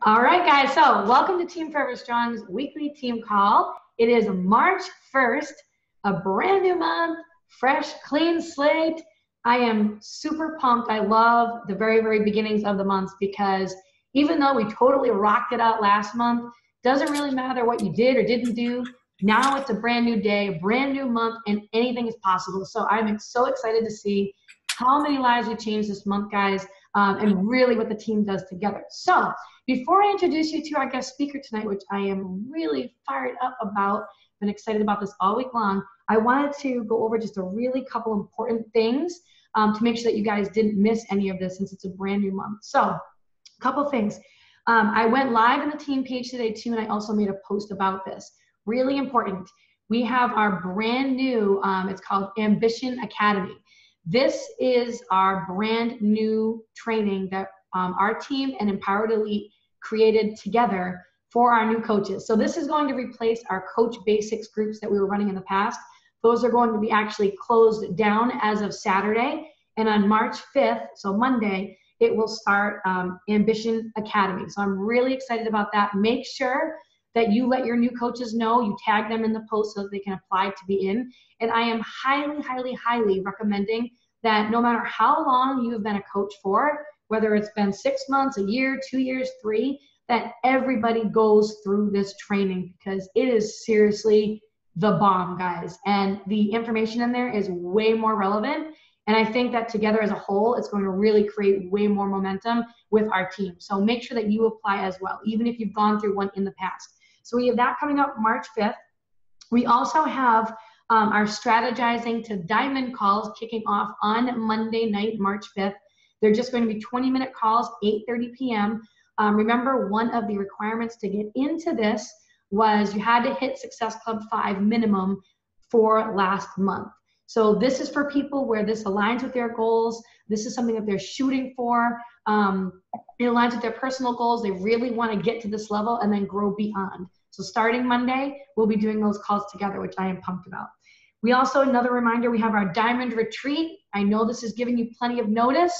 All right, guys. So, welcome to Team Forever Strong's weekly team call. It is March 1st, a brand new month, fresh, clean slate. I am super pumped. I love the very beginnings of the months because even though we totally rocked it out last month, doesn't really matter what you did or didn't do. Now it's a brand new day, a brand new month, and anything is possible. So, I'm so excited to see how many lives we changed this month, guys, and really what the team does together. So, before I introduce you to our guest speaker tonight, which I am really fired up about, been excited about this all week long, I wanted to go over just a really couple important things to make sure that you guys didn't miss any of this since it's a brand new month. So, a couple things. I went live in the team page today too, and I also made a post about this. Really important. We have our brand new, it's called Ambition Academy. This is our brand new training that our team and Empowered Elite created together for our new coaches. So this is going to replace our Coach Basics groups that we were running in the past. Those are going to be actually closed down as of Saturday. And on March 5th, so Monday, it will start Ambition Academy. So I'm really excited about that. Make sure that you let your new coaches know, you tag them in the post so that they can apply to be in. And I am highly recommending that no matter how long you have been a coach for, whether it's been 6 months, a year, 2 years, 3, that everybody goes through this training because it is seriously the bomb, guys. And the information in there is way more relevant. And I think that together as a whole, it's going to really create way more momentum with our team. So make sure that you apply as well, even if you've gone through one in the past. So we have that coming up March 5th. We also have our Strategizing to Diamond calls kicking off on Monday night, March 5th. They're just going to be 20-minute calls, 8:30 p.m. Remember, one of the requirements to get into this was you had to hit Success Club 5 minimum for last month. So this is for people where this aligns with their goals. This is something that they're shooting for. It aligns with their personal goals. They really want to get to this level and then grow beyond. So starting Monday, we'll be doing those calls together, which I am pumped about. We also, another reminder, we have our Diamond Retreat. I know this is giving you plenty of notice.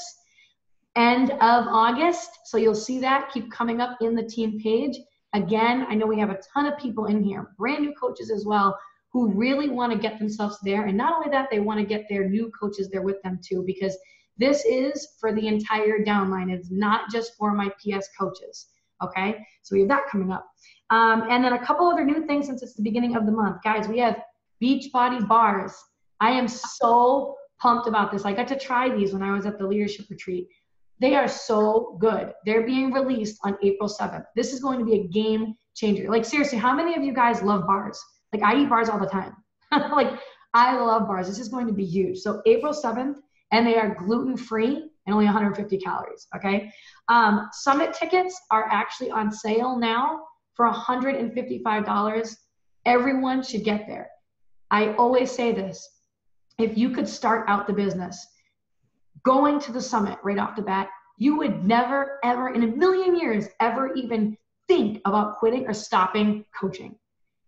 End of August. So you'll see that keep coming up in the team page. Again, I know we have a ton of people in here, brand new coaches as well, who really want to get themselves there. And not only that, they want to get their new coaches there with them too, because this is for the entire downline. It's not just for my PS coaches. Okay, so we have that coming up. And then a couple other new things since it's the beginning of the month. Guys, we have Beachbody bars. I am so pumped about this. I got to try these when I was at the leadership retreat. They are so good. They're being released on April 7th. This is going to be a game changer. Like, seriously, how many of you guys love bars? Like, I eat bars all the time. Like, I love bars. This is going to be huge. So April 7th, and they are gluten-free and only 150 calories, okay? Summit tickets are actually on sale now for $155. Everyone should get there. I always say this. If you could start out the business going to the summit right off the bat, you would never, ever in a million years, ever even think about quitting or stopping coaching.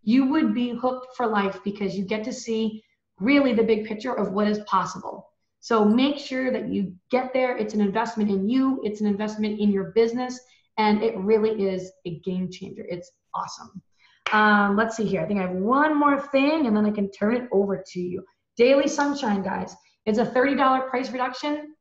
You would be hooked for life because you get to see really the big picture of what is possible. So make sure that you get there. It's an investment in you. It's an investment in your business. And it really is a game changer. It's awesome. Let's see here. I think I have one more thing and then I can turn it over to you. Daily Sunshine, guys. It's a $30 price reduction.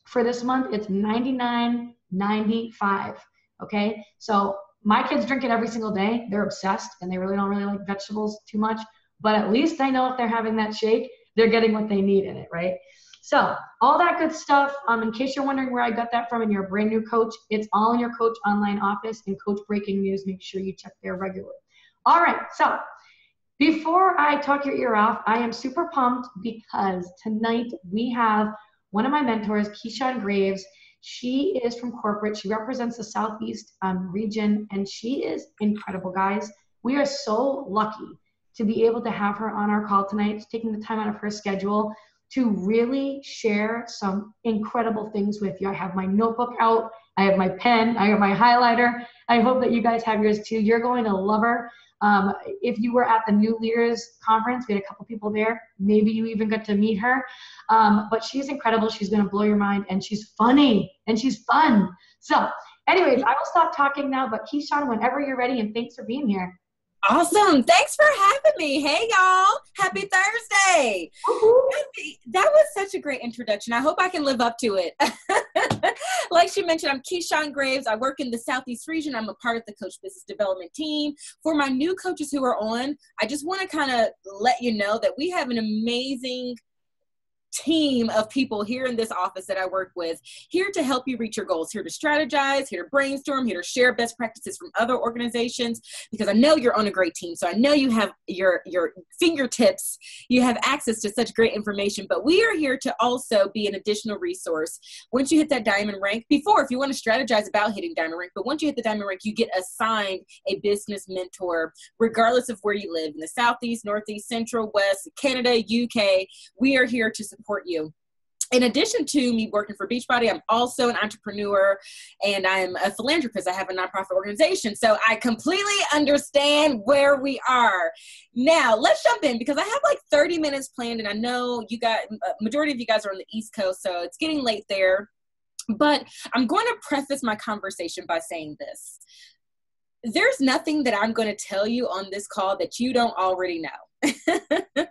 For this month, it's $99.95. Okay? So my kids drink it every single day. They're obsessed and they really don't like vegetables too much. But at least I know if they're having that shake, they're getting what they need in it, right? So all that good stuff. In case you're wondering where I got that from and you're a brand new coach, it's all in your Coach Online office and Coach Breaking News. Make sure you check there regularly. All right, so before I talk your ear off, I am super pumped because tonight we have one of my mentors, Keyshawn Graves. She is from corporate. She represents the Southeast region, and she is incredible, guys. We are so lucky to be able to have her on our call tonight, taking the time out of her schedule to really share some incredible things with you. I have my notebook out. I have my pen. I have my highlighter. I hope that you guys have yours too. You're going to love her. If you were at the New Leaders Conference, we had a couple people there. Maybe you even got to meet her. But she's incredible. She's going to blow your mind, and she's funny, and she's fun. So Anyways, I will stop talking now, but Keyshawn, whenever you're ready, and thanks for being here. Awesome. Thanks for having me. Hey, y'all. Happy Thursday. That was such a great introduction. I hope I can live up to it. Like she mentioned, I'm Keyshawn Graves. I work in the Southeast region. I'm a part of the Coach Business Development team. For my new coaches who are on, I just want to kind of let you know that we have an amazing team of people here in this office that I work with, here to help you reach your goals, here to strategize, here to brainstorm, here to share best practices from other organizations, because I know you're on a great team. So I know you have your fingertips, you have access to such great information, but we are here to also be an additional resource. Once you hit that diamond rank, if you want to strategize about hitting diamond rank, but once you hit the diamond rank, you get assigned a business mentor, regardless of where you live, in the Southeast, Northeast, Central, West, Canada, UK. We are here to support you. In addition to me working for Beachbody, I'm also an entrepreneur and I'm a philanthropist. I have a nonprofit organization. So I completely understand where we are. Now, let's jump in because I have like 30 minutes planned, and I know majority of you guys are on the East Coast, so it's getting late there. But I'm going to preface my conversation by saying this. There's nothing that I'm going to tell you on this call that you don't already know.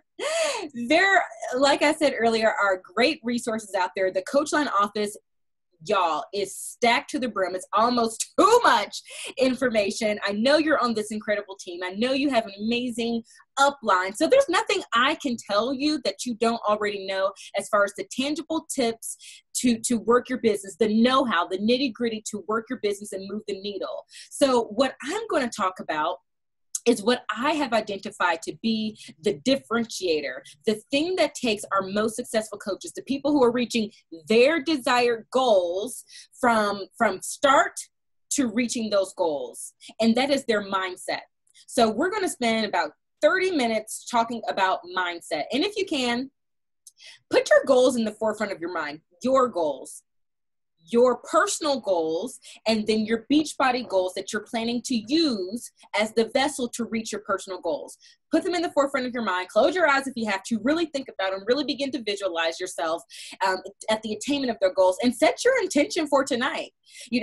There, like I said earlier, are great resources out there. The Coachline office, y'all, is stacked to the brim. It's almost too much information. I know you're on this incredible team. I know you have an amazing upline. So there's nothing I can tell you that you don't already know as far as the tangible tips to work your business, the know-how, the nitty-gritty to work your business and move the needle. So what I'm going to talk about is what I have identified to be the differentiator, the thing that takes our most successful coaches, the people who are reaching their desired goals from start to reaching those goals. And that is their mindset. So we're going to spend about 30 minutes talking about mindset. And if you can, put your goals in the forefront of your mind, your goals, your personal goals, and then your Beachbody goals that you're planning to use as the vessel to reach your personal goals. Put them in the forefront of your mind. Close your eyes if you have to. Really think about them. Really begin to visualize yourself at the attainment of their goals, and set your intention for tonight.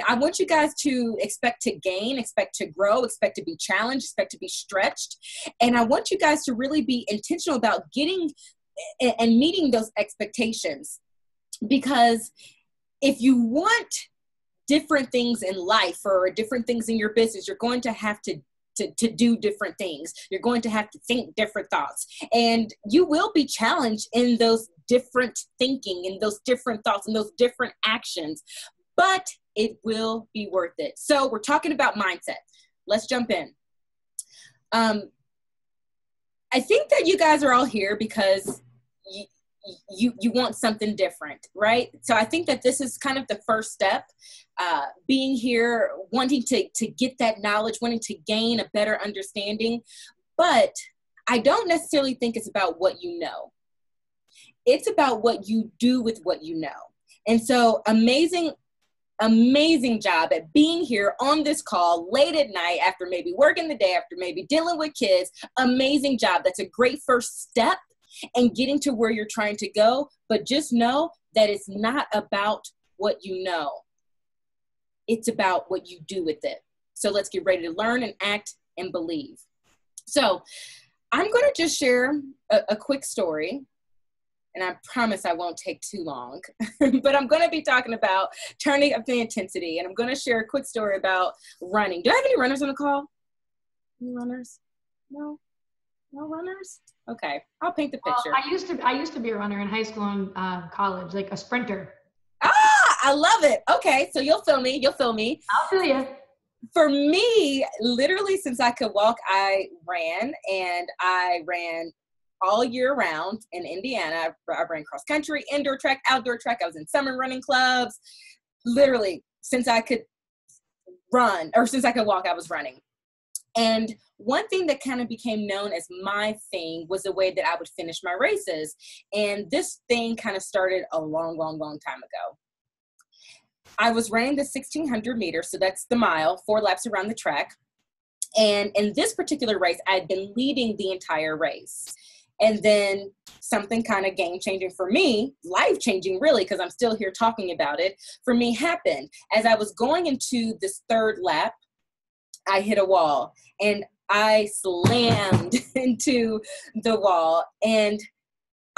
I want you guys to expect to gain, expect to grow, expect to be challenged, expect to be stretched. And I want you guys to really be intentional about getting and meeting those expectations, because if you want different things in life or different things in your business, you're going to have to do different things. You're going to have to think different thoughts, and you will be challenged in those different thinking, in those different thoughts, and those different actions, but it will be worth it. So we're talking about mindset. Let's jump in. I think that you guys are all here because you want something different, right? So I think that this is kind of the first step, being here, wanting to get that knowledge, wanting to gain a better understanding. But I don't necessarily think it's about what you know. It's about what you do with what you know. And so amazing job at being here on this call late at night after maybe working the day, after maybe dealing with kids. Amazing job. That's a great first step and getting to where you're trying to go. But just know that it's not about what you know. It's about what you do with it. So let's get ready to learn and act and believe. So I'm going to just share a quick story, and I promise I won't take too long, but I'm going to be talking about turning up the intensity, and I'm going to share a quick story about running. Do I have any runners on the call? Any runners? No runners? Okay, I'll paint the picture. I used to be a runner in high school and college, like a sprinter. I love it. Okay, so you'll feel me. I'll feel you. For me, literally since I could walk, I ran, and I ran all year round in Indiana. I ran cross country, indoor track, outdoor track. I was in summer running clubs. Literally, since I could run, or since I could walk, I was running. And one thing that kind of became known as my thing was the way that I would finish my races. And this thing kind of started a long time ago. I was running the 1,600 meters, so that's the mile, 4 laps around the track. And in this particular race, I had been leading the entire race. And then something kind of game-changing for me, life-changing really, because I'm still here talking about it, for me happened. As I was going into this third lap, I hit a wall and I slammed into the wall, and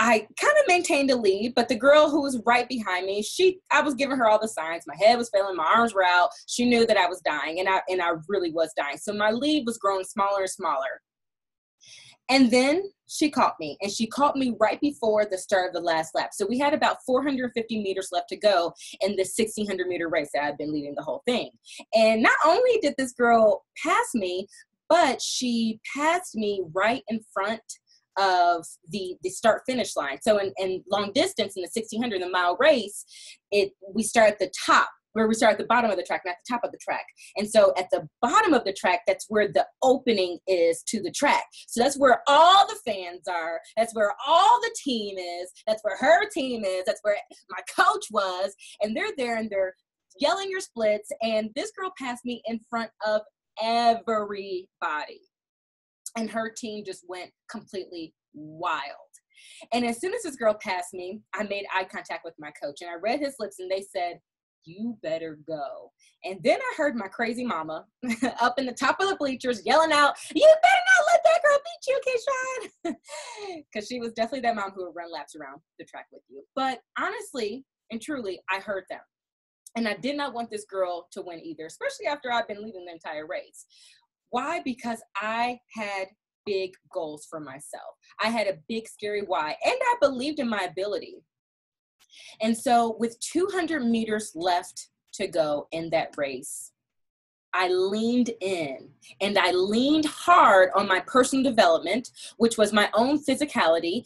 I kind of maintained a lead, but the girl who was right behind me, I was giving her all the signs. My head was failing, my arms were out. She knew that I was dying, and I really was dying. So my lead was growing smaller and smaller. And then she caught me, and she caught me right before the start of the last lap. So we had about 450 meters left to go in this 1,600 meter race that I've been leading the whole thing. And not only did this girl pass me, but she passed me right in front of the start finish line. So in long distance, in the 1,600, the mile race, we start at the top, where we start at the bottom of the track, not the top of the track. And so at the bottom of the track, that's where the opening is to the track. So that's where all the fans are. That's where all the team is. That's where her team is. That's where my coach was. And they're there and they're yelling your splits. And this girl passed me in front of everybody. And her team just went completely wild. And as soon as this girl passed me, I made eye contact with my coach, and I read his lips, and they said, "You better go." And then I heard my crazy mama up in the top of the bleachers yelling out, "You better not let that girl beat you, Keyshawn." Because she was definitely that mom who would run laps around the track with you. But honestly and truly, I heard them. And I did not want this girl to win either, especially after I've been leading the entire race. Why? Because I had big goals for myself. I had a big, scary why, and I believed in my ability. And so with 200 meters left to go in that race, I leaned in, and I leaned hard on my personal development, which was my own physicality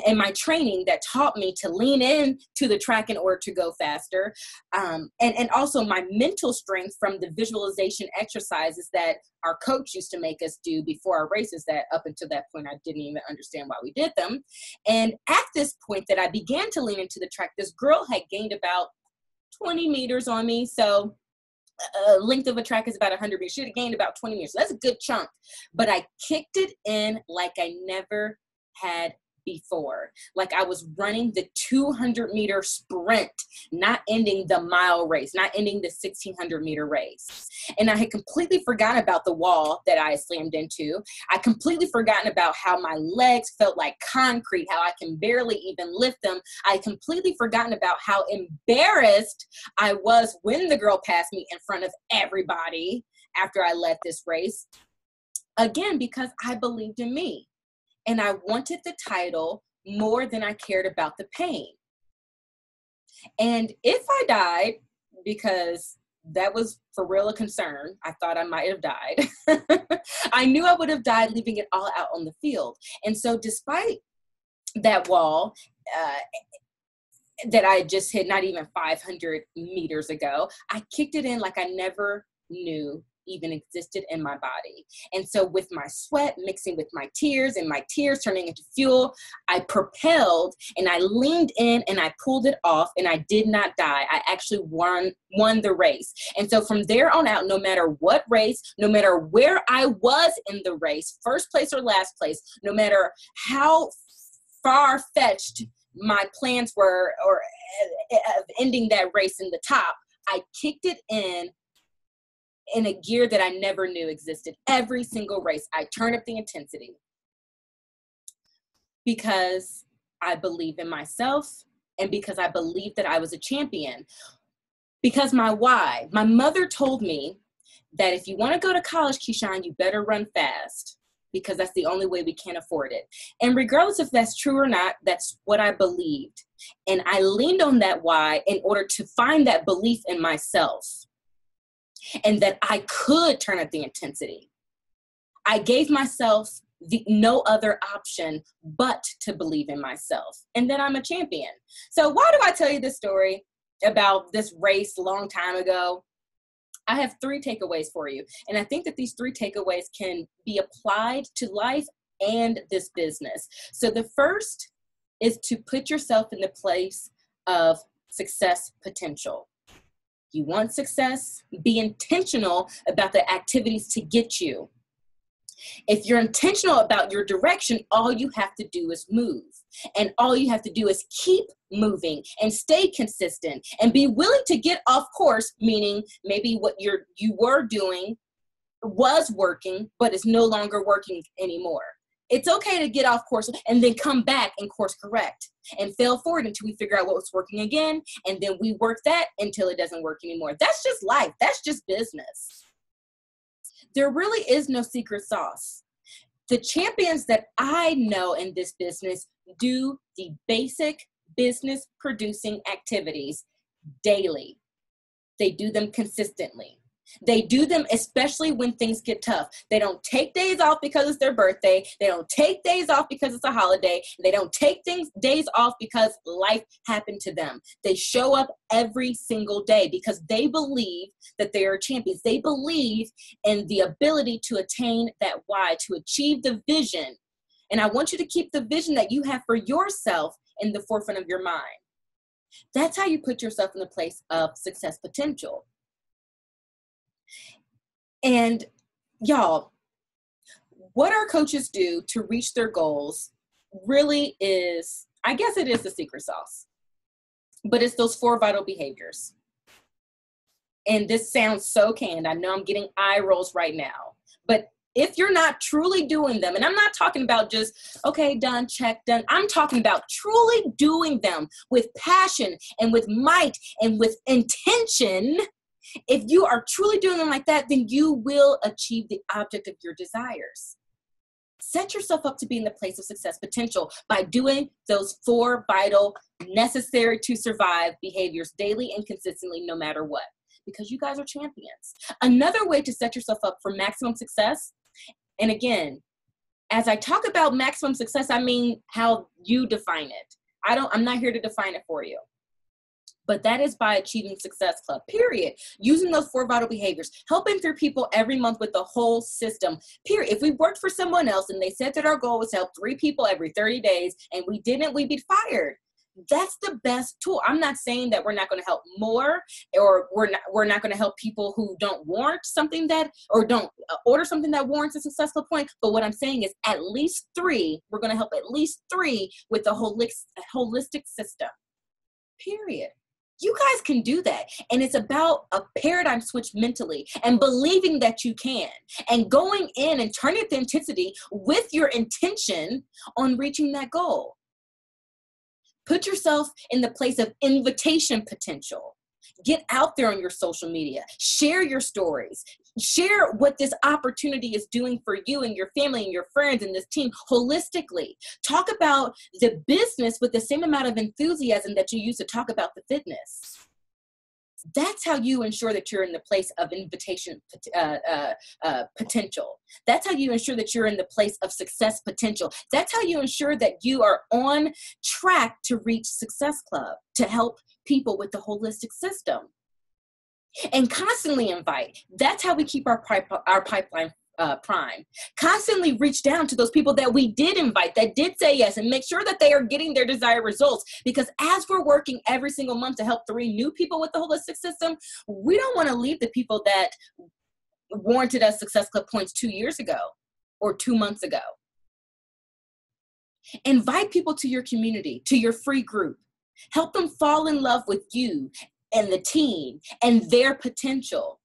and my training that taught me to lean in to the track in order to go faster. And also my mental strength from the visualization exercises that our coach used to make us do before our races, that up until that point, I didn't even understand why we did them. And at this point that I began to lean into the track, this girl had gained about 20 meters on me. So length of a track is about 100 meters. She had gained about 20 meters. So that's a good chunk. But I kicked it in like I never had before. Like I was running the 200 meter sprint, not ending the mile race, not ending the 1,600 meter race. And I had completely forgotten about the wall that I slammed into. I completely forgotten about how my legs felt like concrete, how I can barely even lift them. I completely forgotten about how embarrassed I was when the girl passed me in front of everybody after I led this race. Again, because I believed in me. And I wanted the title more than I cared about the pain. And if I died, because that was for real a concern, I thought I might have died. I knew I would have died leaving it all out on the field. And so despite that wall that I just hit not even 500 meters ago, I kicked it in like I never knew even existed in my body. And so with my sweat mixing with my tears and my tears turning into fuel, I propelled and I leaned in and I pulled it off, and I did not die. I actually won the race. And so from there on out, no matter what race, no matter where I was in the race, first place or last place, no matter how far-fetched my plans were or ending that race in the top, I kicked it in a gear that I never knew existed. Every single race, I turned up the intensity because I believe in myself and because I believed that I was a champion. Because my why, my mother told me that if you want to go to college, Keyshawn, you better run fast, because that's the only way we can afford it. And regardless if that's true or not, that's what I believed. And I leaned on that why in order to find that belief in myself, and that I could turn up the intensity. I gave myself no other option but to believe in myself, and that I'm a champion. So why do I tell you this story about this race a long time ago? I have 3 takeaways for you. And I think that these 3 takeaways can be applied to life and this business. So the first is to put yourself in the place of success potential. You want success? Be intentional about the activities to get you If you're intentional about your direction, all you have to do is move. And all you have to do is keep moving and stay consistent and be willing to get off course, meaning maybe what you were doing was working, but it's no longer working anymore. It's okay to get off course and then come back and course correct and fail forward until we figure out what was working again. And then we work that until it doesn't work anymore. That's just life. That's just business. There really is no secret sauce. The champions that I know in this business do the basic business producing activities daily. They do them consistently. They do them especially when things get tough. They don't take days off because it's their birthday. They don't take days off because it's a holiday. They don't take days off because life happened to them. They show up every single day because they believe that they are champions. They believe in the ability to attain that why, to achieve the vision. And I want you to keep the vision that you have for yourself in the forefront of your mind. That's how you put yourself in the place of success potential. And y'all, what our coaches do to reach their goals really is, I guess it is the secret sauce, but it's those 4 vital behaviors. And this sounds so canned. I know I'm getting eye rolls right now, but if you're not truly doing them, and I'm not talking about just, okay, done, check, done. I'm talking about truly doing them with passion and with might and with intention. If you are truly doing them like that, then you will achieve the object of your desires. Set yourself up to be in the place of success potential by doing those 4 vital, necessary to survive behaviors daily and consistently, no matter what, because you guys are champions. Another way to set yourself up for maximum success, and again, as I talk about maximum success, I mean how you define it. I'm not here to define it for you. But that is by Achieving Success Club, period. Using those 4 vital behaviors, helping through people every month with the whole system, period. If we worked for someone else and they said that our goal was to help 3 people every 30 days and we didn't, we'd be fired. That's the best tool. I'm not saying that we're not going to help more, or we're not going to help people who don't warrant something that, or don't order something that warrants a successful point. But what I'm saying is at least 3, we're going to help at least 3 with a holistic system, period. You guys can do that. And it's about a paradigm switch mentally and believing that you can and going in and turning authenticity with your intention on reaching that goal. Put yourself in the place of invitation potential. Get out there on your social media. Share your stories. Share what this opportunity is doing for you and your family and your friends and this team holistically. Talk about the business with the same amount of enthusiasm that you use to talk about the fitness. That's how you ensure that you're in the place of invitation potential. That's how you ensure that you're in the place of success potential. That's how you ensure that you are on track to reach Success Club, to help people with the holistic system. And constantly invite. That's how we keep our pipeline prime. Constantly reach down to those people that we did invite, that did say yes, and make sure that they are getting their desired results. Because as we're working every single month to help 3 new people with the holistic system, we don't want to leave the people that warranted us Success Club points 2 years ago or 2 months ago. Invite people to your community, to your free group. Help them fall in love with you and the team and their potential.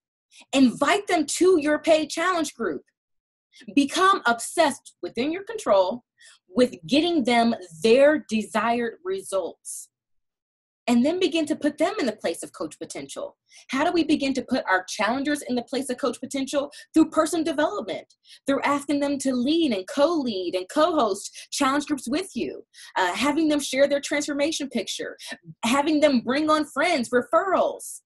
Invite them to your paid challenge group. Become obsessed within your control with getting them their desired results. And then begin to put them in the place of coach potential. How do we begin to put our challengers in the place of coach potential? Through personal development, through asking them to lead and co-lead and co-host challenge groups with you, having them share their transformation picture, having them bring on friends, referrals.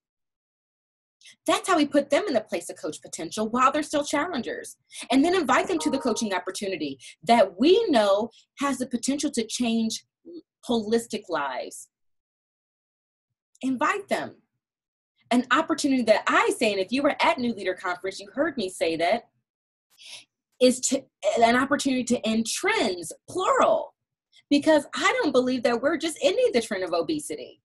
That's how we put them in the place of coach potential while they're still challengers. And then invite them to the coaching opportunity that we know has the potential to change holistic lives. Invite them. An opportunity that I say, and if you were at New Leader Conference, you heard me say that, is an opportunity to end trends, plural. Because I don't believe that we're just ending the trend of obesity.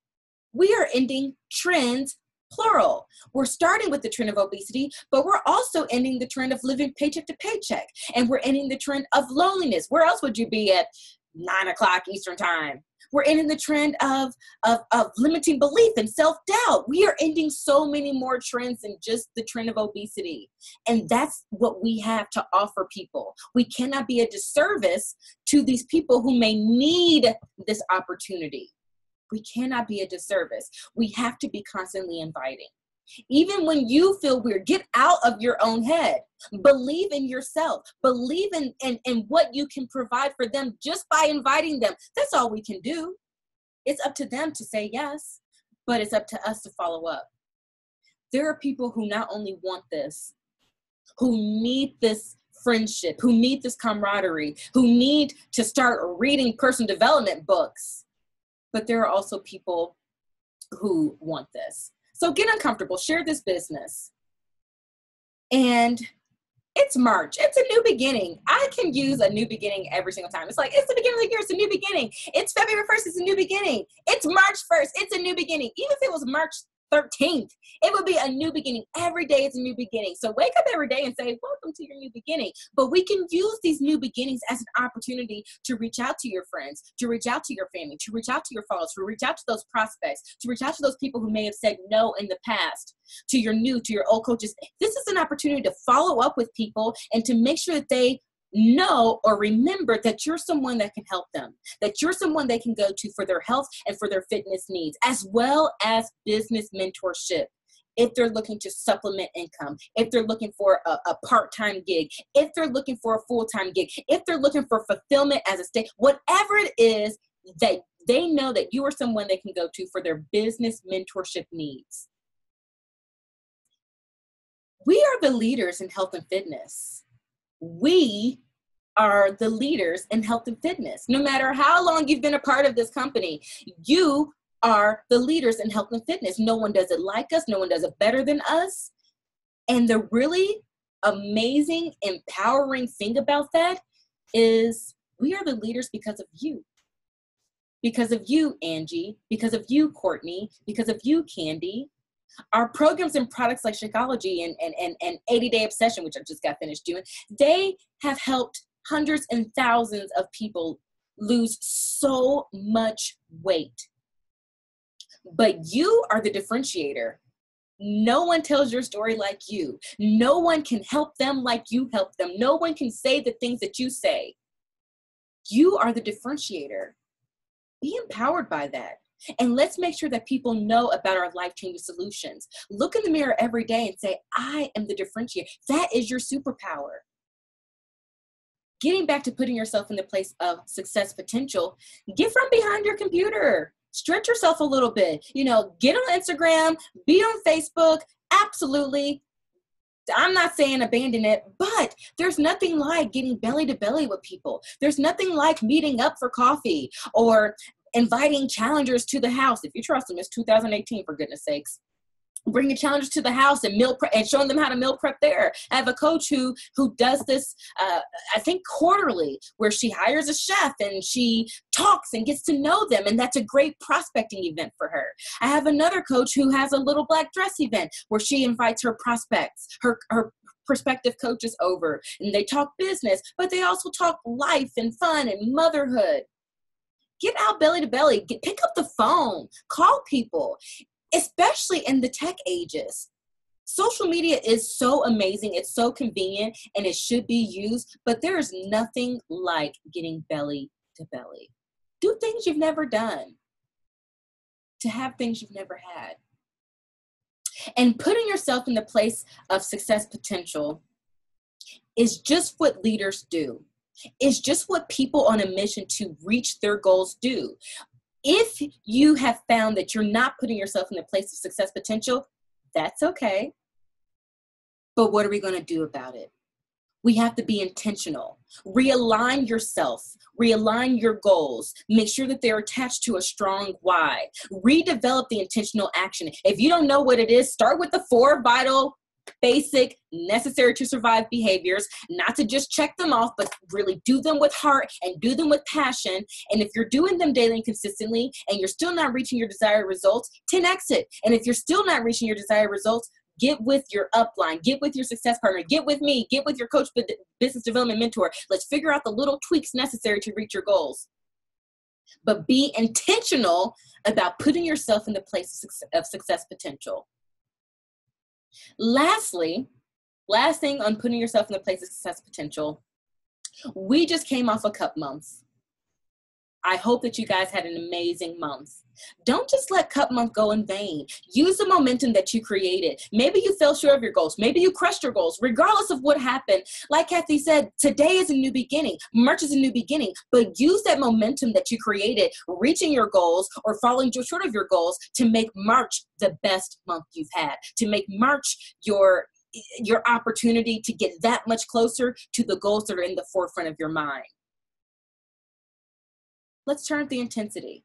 We are ending trends, plural. We're starting with the trend of obesity, but we're also ending the trend of living paycheck to paycheck. And we're ending the trend of loneliness. Where else would you be at 9 o'clock Eastern time? We're ending the trend of limiting belief and self-doubt. We are ending so many more trends than just the trend of obesity. And that's what we have to offer people. We cannot be a disservice to these people who may need this opportunity. We cannot be a disservice. We have to be constantly inviting. Even when you feel weird, get out of your own head. Believe in yourself. Believe in what you can provide for them just by inviting them. That's all we can do. It's up to them to say yes, but it's up to us to follow up. There are people who not only want this, who need this friendship, who need this camaraderie, who need to start reading personal development books, but there are also people who want this. So get uncomfortable, share this business. And it's March. It's a new beginning. I can use a new beginning every single time. It's like, it's the beginning of the year. It's a new beginning. It's February 1st. It's a new beginning. It's March 1st. It's a new beginning. Even if it was March 13th, it would be a new beginning. Every day is a new beginning. So wake up every day and say, welcome to your new beginning. But we can use these new beginnings as an opportunity to reach out to your friends, to reach out to your family, to reach out to your followers, to reach out to those prospects, to reach out to those people who may have said no in the past, to your old coaches. This is an opportunity to follow up with people and to make sure that they know or remember that you're someone that can help them, that you're someone they can go to for their health and for their fitness needs, as well as business mentorship. If they're looking to supplement income, if they're looking for a part-time gig, if they're looking for a full-time gig, if they're looking for fulfillment as a state, whatever it is, that they know that you are someone they can go to for their business mentorship needs. We are the leaders in health and fitness. We are the leaders in health and fitness. No matter how long you've been a part of this company, you are the leaders in health and fitness. No one does it like us. No one does it better than us. And the really amazing, empowering thing about that is we are the leaders because of you. Because of you, Angie. Because of you, Courtney. Because of you, Candy. Our programs and products like Shakeology and 80-Day Obsession, which I just got finished doing, they have helped hundreds and thousands of people lose so much weight. But you are the differentiator. No one tells your story like you. No one can help them like you help them. No one can say the things that you say. You are the differentiator. Be empowered by that. And let's make sure that people know about our life-changing solutions. Look in the mirror every day and say, I am the differentiator. That is your superpower. Getting back to putting yourself in the place of success potential, get from behind your computer. Stretch yourself a little bit. Get on Instagram, be on Facebook. Absolutely. I'm not saying abandon it, but there's nothing like getting belly to belly with people. There's nothing like meeting up for coffee or inviting challengers to the house. If you trust them, it's 2018, for goodness sakes. Bringing challengers to the house and meal prep and showing them how to meal prep there. I have a coach who does this, I think quarterly, where she hires a chef and she talks and gets to know them. And that's a great prospecting event for her. I have another coach who has a little black dress event where she invites her prospects, her prospective coaches over, and they talk business, but they also talk life and fun and motherhood. Get out belly to belly. Pick up the phone. Call people, especially in the tech ages. Social media is so amazing. It's so convenient, and it should be used, but there is nothing like getting belly to belly. Do things you've never done. To have things you've never had. And putting yourself in the place of success potential is just what leaders do. It's just what people on a mission to reach their goals do. If you have found that you're not putting yourself in the place of success potential, that's okay. But what are we going to do about it? We have to be intentional. Realign yourself. Realign your goals. Make sure that they're attached to a strong why. Redevelop the intentional action. If you don't know what it is, start with the 4 vital basic, necessary to survive behaviors, not to just check them off, but really do them with heart and do them with passion. And if you're doing them daily and consistently and you're still not reaching your desired results, 10x it. And if you're still not reaching your desired results, get with your upline, get with your success partner, get with me, get with your coach, business development mentor. Let's figure out the little tweaks necessary to reach your goals. But be intentional about putting yourself in the place of success potential. Lastly, last thing on putting yourself in the place of success potential, we just came off a cup month. I hope that you guys had an amazing month. Don't just let cup month go in vain. Use the momentum that you created. Maybe you fell short of your goals. Maybe you crushed your goals. Regardless of what happened, like Kathy said, today is a new beginning. March is a new beginning. But use that momentum that you created, reaching your goals or falling short of your goals, to make March the best month you've had, to make March your opportunity to get that much closer to the goals that are in the forefront of your mind. Let's turn up the intensity.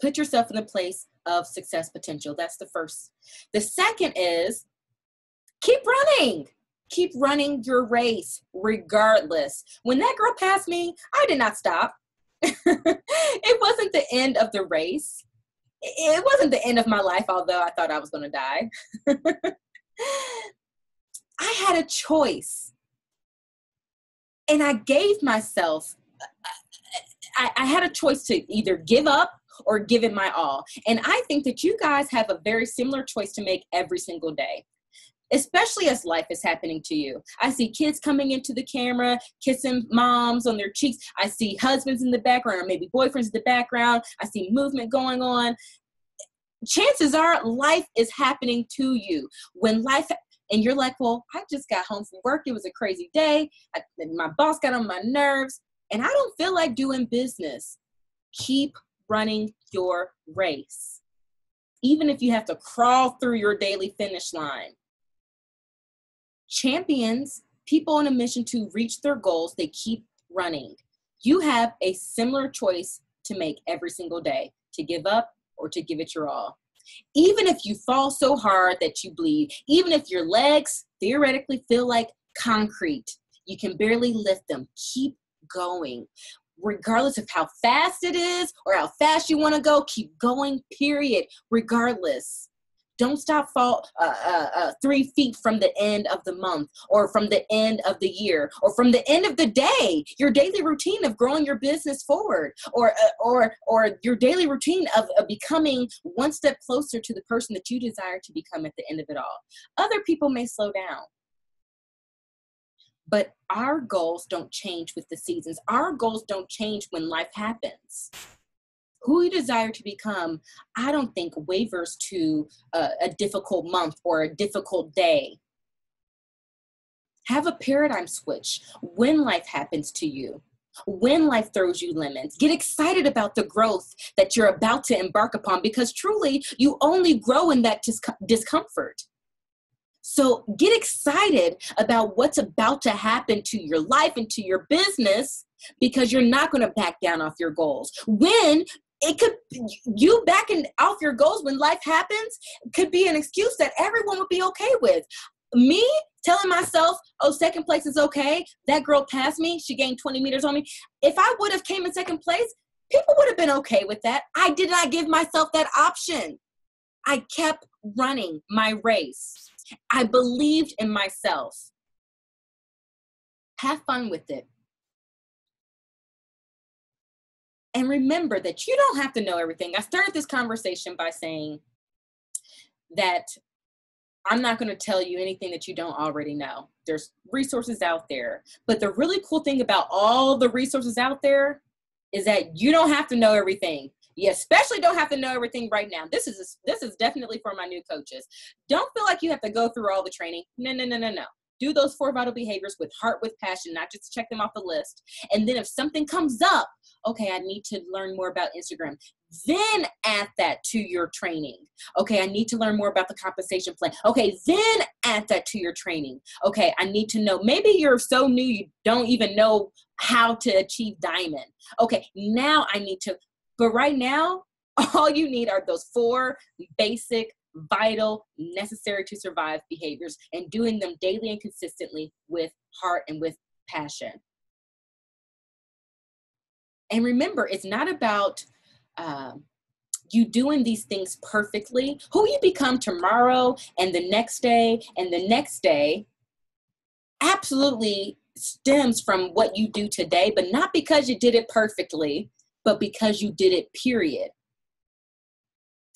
Put yourself in the place of success potential. That's the first. The second is keep running. Keep running your race regardless. When that girl passed me, I did not stop. It wasn't the end of the race. It wasn't the end of my life, although I thought I was going to die. I had a choice. And I gave myself I had a choice to either give up or give it my all. And I think that you guys have a very similar choice to make every single day, especially as life is happening to you. I see kids coming into the camera, kissing moms on their cheeks. I see husbands in the background, or maybe boyfriends in the background. I see movement going on. Chances are life is happening to you. And you're like, well, I just got home from work. It was a crazy day. My boss got on my nerves. And I don't feel like doing business. Keep running your race, even if you have to crawl through your daily finish line. Champions, people on a mission to reach their goals, they keep running. You have a similar choice to make every single day, to give up or to give it your all. Even if you fall so hard that you bleed, even if your legs theoretically feel like concrete, you can barely lift them, keep going. Regardless of how fast it is or how fast you want to go, keep going, period. Regardless. Don't stop 3 feet from the end of the month or from the end of the year or from the end of the day. Your daily routine of growing your business forward or your daily routine of becoming one step closer to the person that you desire to become at the end of it all. Other people may slow down. But our goals don't change with the seasons. Our goals don't change when life happens. Who you desire to become, I don't think wavers to a difficult month or a difficult day. Have a paradigm switch when life happens to you, when life throws you lemons. Get excited about the growth that you're about to embark upon, because truly you only grow in that discomfort. So get excited about what's about to happen to your life and to your business, because you're not going to back down off your goals. You backing off your goals when life happens could be an excuse that everyone would be okay with. Me telling myself, oh, second place is okay. That girl passed me. She gained 20 meters on me. If I would have came in second place, people would have been okay with that. I did not give myself that option. I kept running my race. I believed in myself. Have fun with it. And remember that you don't have to know everything. I started this conversation by saying that I'm not going to tell you anything that you don't already know. There's resources out there. But the really cool thing about all the resources out there is that you don't have to know everything. You especially don't have to know everything right now. This is definitely for my new coaches. Don't feel like you have to go through all the training. No. Do those 4 vital behaviors with heart, with passion, not just check them off the list. And then if something comes up, okay, I need to learn more about Instagram. Then add that to your training. Okay, I need to learn more about the compensation plan. Okay, then add that to your training. Okay, I need to know. Maybe you're so new you don't even know how to achieve diamond. Okay, now I need to. But right now, all you need are those 4 basic vital, necessary to survive behaviors, and doing them daily and consistently with heart and with passion. And remember, it's not about you doing these things perfectly. Who you become tomorrow and the next day and the next day absolutely stems from what you do today, but not because you did it perfectly, but because you did it, period.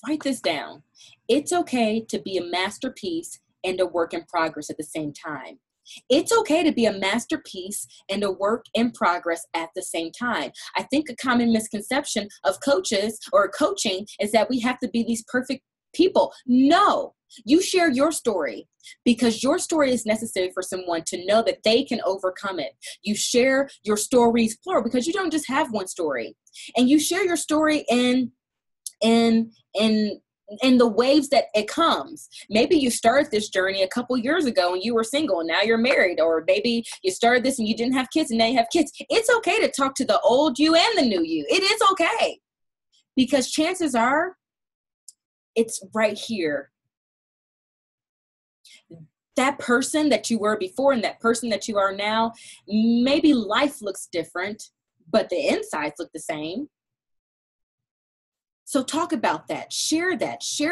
Write this down. It's okay to be a masterpiece and a work in progress at the same time. It's okay to be a masterpiece and a work in progress at the same time. I think a common misconception of coaches or coaching is that we have to be these perfect people. No, you share your story because your story is necessary for someone to know that they can overcome it. You share your stories plural because you don't just have one story, and you share your story in the waves that it comes. Maybe you started this journey a couple years ago and you were single and now you're married, or maybe you started this and you didn't have kids and now you have kids. It's okay to talk to the old you and the new you. It is okay, because chances are it's right here. That person that you were before and that person that you are now, maybe life looks different, but the insides look the same. So talk about that, share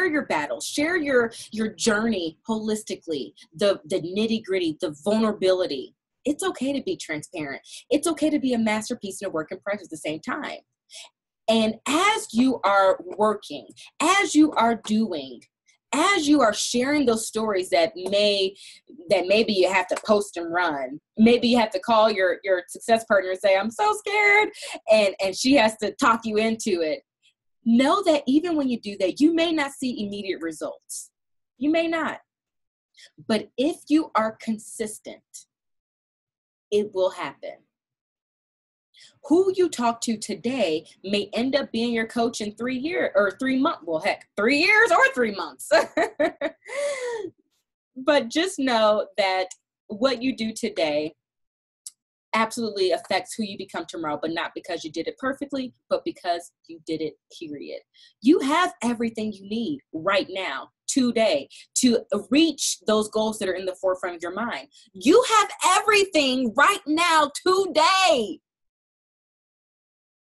your battles, share your journey holistically, the nitty gritty, the vulnerability. It's okay to be transparent. It's okay to be a masterpiece and a work in progress at the same time. And as you are working, as you are doing, as you are sharing those stories that maybe you have to post and run, maybe you have to call your success partner and say, I'm so scared, and she has to talk you into it. Know that even when you do that, you may not see immediate results. You may not. But if you are consistent, it will happen. Who you talk to today may end up being your coach in 3 years or 3 months. Well, heck, 3 years or 3 months. But just know that what you do today absolutely affects who you become tomorrow, but not because you did it perfectly, but because you did it, period. You have everything you need right now, today, to reach those goals that are in the forefront of your mind. You have everything right now, today.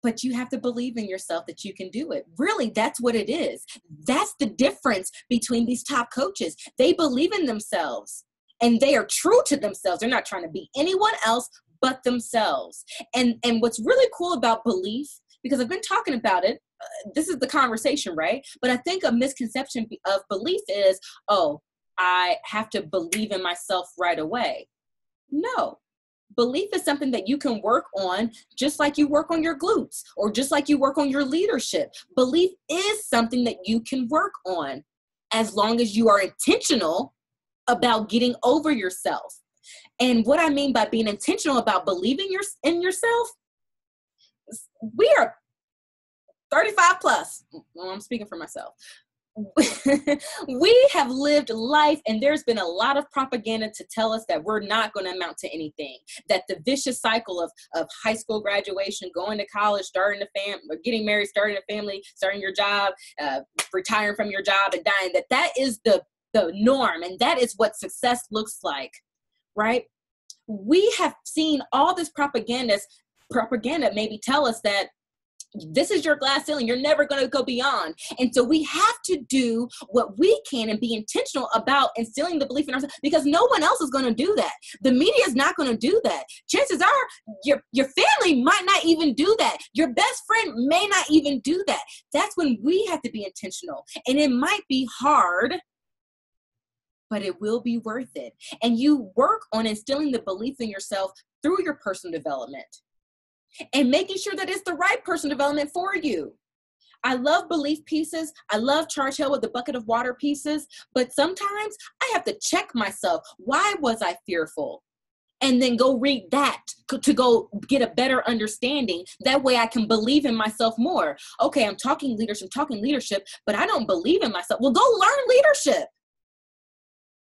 But you have to believe in yourself that you can do it. Really, that's what it is. That's the difference between these top coaches. They believe in themselves and they are true to themselves. They're not trying to be anyone else but themselves. And what's really cool about belief, because I've been talking about it, this is the conversation, right? But I think a misconception of belief is, oh, I have to believe in myself right away. No. Belief is something that you can work on just like you work on your glutes or just like you work on your leadership. Belief is something that you can work on as long as you are intentional about getting over yourself. And what I mean by being intentional about believing in yourself, we are 35 plus. Well, I'm speaking for myself. We have lived life, and there's been a lot of propaganda to tell us that we're not going to amount to anything, that the vicious cycle of high school graduation, going to college, starting a family, getting married, starting a family, starting your job, retiring from your job and dying, that is the norm, and that is what success looks like, right? We have seen all this propaganda maybe tell us that this is your glass ceiling. You're never going to go beyond. And so we have to do what we can and be intentional about instilling the belief in ourselves, because no one else is going to do that. The media is not going to do that. Chances are your family might not even do that. Your best friend may not even do that. That's when we have to be intentional. And it might be hard, but it will be worth it. And you work on instilling the belief in yourself through your personal development and making sure that it's the right personal development for you. I love belief pieces. I love Charge Hill with the bucket of water pieces, but sometimes I have to check myself. Why was I fearful? And then go read that to go get a better understanding. That way I can believe in myself more. Okay, I'm talking leadership, but I don't believe in myself. Well, go learn leadership.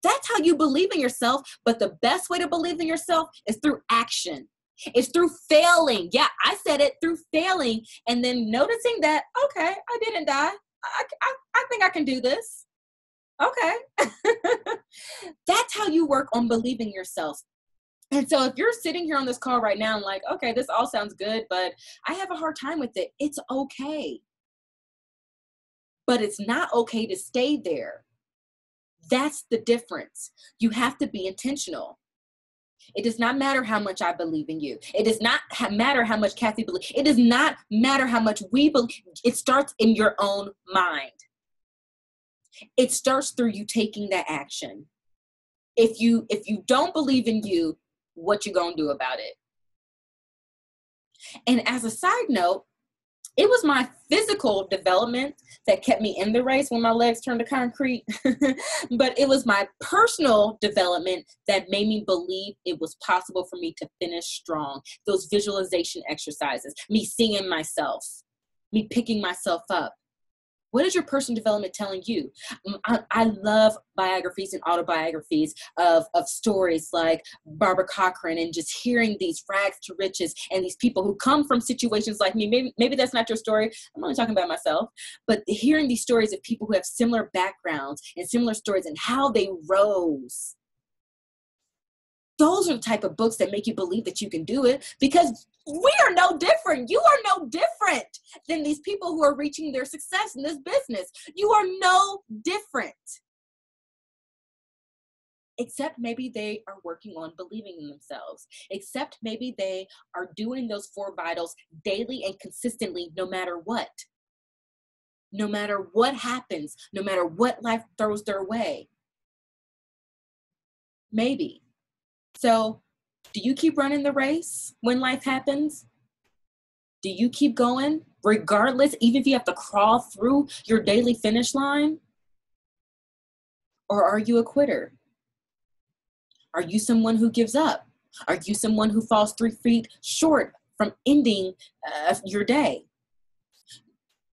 That's how you believe in yourself. But the best way to believe in yourself is through action. It's through failing. Yeah, I said it, through failing. And then noticing that, okay, I didn't die. I think I can do this. Okay. That's how you work on believing yourself. And so if you're sitting here on this call right now and like, okay, this all sounds good, but I have a hard time with it. It's okay. But it's not okay to stay there. That's the difference. You have to be intentional. It does not matter how much I believe in you. It does not matter how much Kathy believes. It does not matter how much we believe. It starts in your own mind. It starts through you taking that action. If you don't believe in you, what you gonna do about it? And as a side note, it was my physical development that kept me in the race when my legs turned to concrete. But it was my personal development that made me believe it was possible for me to finish strong. Those visualization exercises, me seeing myself, me picking myself up. What is your personal development telling you? I love biographies and autobiographies of stories like Barbara Cochran, and just hearing these rags to riches and these people who come from situations like me. Maybe that's not your story. I'm only talking about myself. But hearing these stories of people who have similar backgrounds and similar stories and how they rose. Those are the type of books that make you believe that you can do it, because we are no different. You are no different than these people who are reaching their success in this business. You are no different. Except maybe they are working on believing in themselves. Except maybe they are doing those 4 vitals daily and consistently, no matter what. No matter what happens, no matter what life throws their way. Maybe. So, do you keep running the race when life happens? Do you keep going regardless, even if you have to crawl through your daily finish line? Or are you a quitter? Are you someone who gives up? Are you someone who falls 3 feet short from ending your day?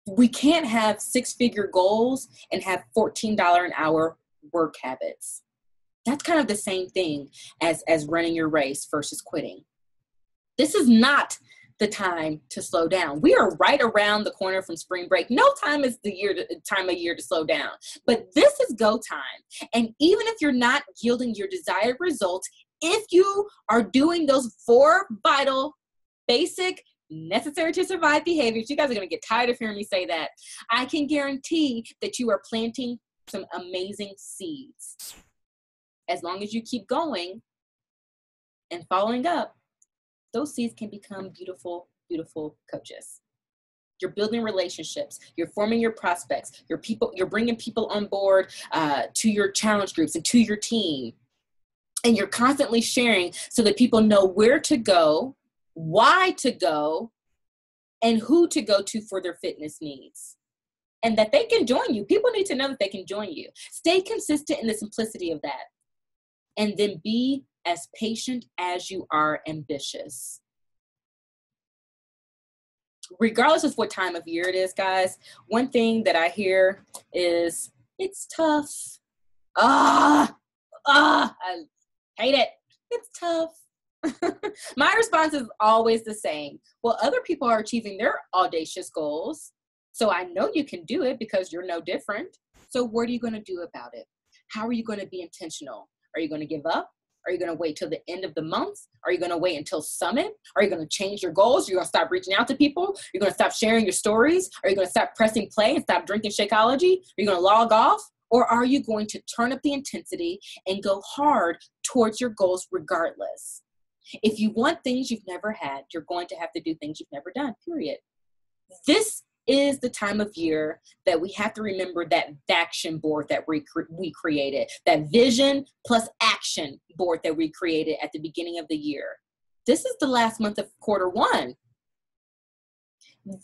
We can't have 6-figure goals and have $14 an hour work habits. That's kind of the same thing as running your race versus quitting. This is not the time to slow down. We are right around the corner from spring break. No time is the time of year to slow down, but this is go time. And even if you're not yielding your desired results, if you are doing those 4 vital, basic, necessary to survive behaviors, you guys are going to get tired of hearing me say that. I can guarantee that you are planting some amazing seeds. As long as you keep going and following up, those seeds can become beautiful, beautiful coaches. You're building relationships. You're forming your prospects. You're bringing people on board to your challenge groups and to your team. And you're constantly sharing so that people know where to go, why to go, and who to go to for their fitness needs. And that they can join you. People need to know that they can join you. Stay consistent in the simplicity of that. And then be as patient as you are ambitious. Regardless of what time of year it is, guys, one thing that I hear is, it's tough. I hate it. It's tough. My response is always the same. Well, other people are achieving their audacious goals, so I know you can do it because you're no different. So what are you going to do about it? How are you going to be intentional? Are you going to give up? Are you going to wait till the end of the month? Are you going to wait until summit? Are you going to change your goals? You're going to stop reaching out to people? You're going to stop sharing your stories? Are you going to stop pressing play and stop drinking Shakeology? Are you going to log off? Or are you going to turn up the intensity and go hard towards your goals regardless? If you want things you've never had, you're going to have to do things you've never done, period. This is the time of year that we have to remember that action board that we created, that vision plus action board that we created at the beginning of the year. This is the last month of Q1.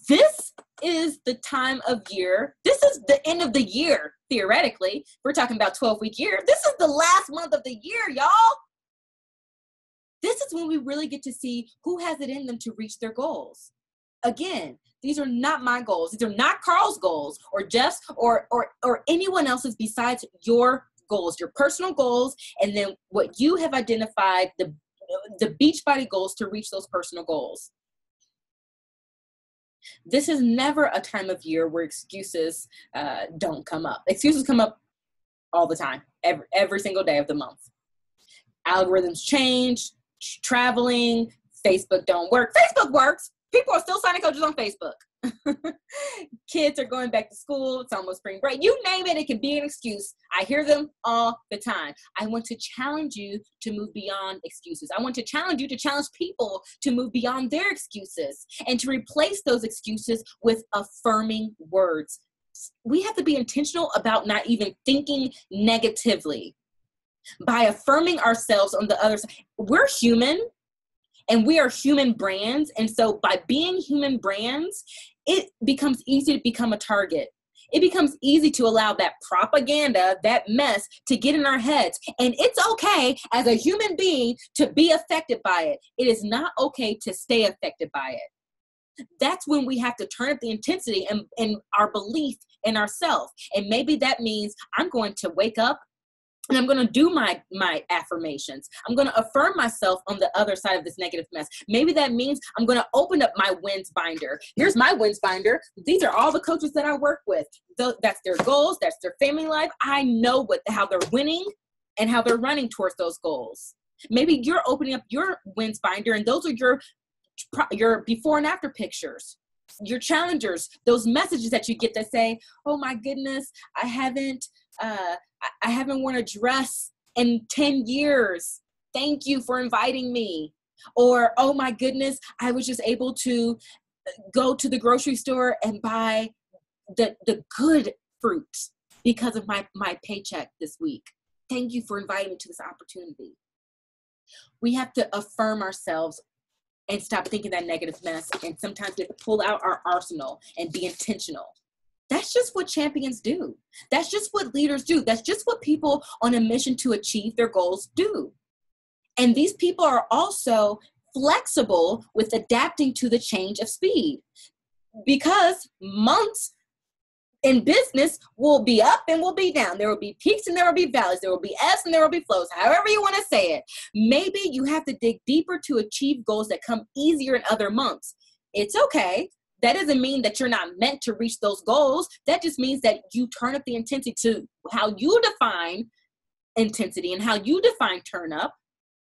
This is the time of year. This is the end of the year, theoretically. We're talking about 12-week year. This is the last month of the year, y'all. This is when we really get to see who has it in them to reach their goals. Again, these are not my goals. These are not Carl's goals or Jeff's or anyone else's besides your goals, your personal goals, and then what you have identified, the Beachbody goals to reach those personal goals. This is never a time of year where excuses don't come up. Excuses come up all the time, every single day of the month. Algorithms change, traveling, Facebook don't work. Facebook works. People are still signing coaches on Facebook. Kids are going back to school. It's almost spring break. You name it, it can be an excuse. I hear them all the time. I want to challenge you to move beyond excuses. I want to challenge you to challenge people to move beyond their excuses and to replace those excuses with affirming words. We have to be intentional about not even thinking negatively. By affirming ourselves on the other side, we're human. And we are human brands. And so by being human brands, it becomes easy to become a target. It becomes easy to allow that propaganda, that mess to get in our heads. And it's okay as a human being to be affected by it. It is not okay to stay affected by it. That's when we have to turn up the intensity and our belief in ourselves. And maybe that means I'm going to wake up and I'm going to do my affirmations. I'm going to affirm myself on the other side of this negative mess. Maybe that means I'm going to open up my wins binder. Here's my wins binder. These are all the coaches that I work with. That's their goals. That's their family life. I know how they're winning and how they're running towards those goals. Maybe you're opening up your wins binder, and those are your before and after pictures. Your challengers, those messages that you get that say, oh my goodness, I haven't worn a dress in 10 years. Thank you for inviting me. Or, oh my goodness, I was just able to go to the grocery store and buy the good fruits because of my paycheck this week. Thank you for inviting me to this opportunity. We have to affirm ourselves and stop thinking that negative mess. And sometimes we have to pull out our arsenal and be intentional. That's just what champions do. That's just what leaders do. That's just what people on a mission to achieve their goals do. And these people are also flexible with adapting to the change of speed, because months in business will be up and will be down. There will be peaks and there will be valleys. There will be ebbs and there will be flows, however you want to say it. Maybe you have to dig deeper to achieve goals that come easier in other months. It's okay. That doesn't mean that you're not meant to reach those goals. That just means that you turn up the intensity to how you define intensity and how you define turn up.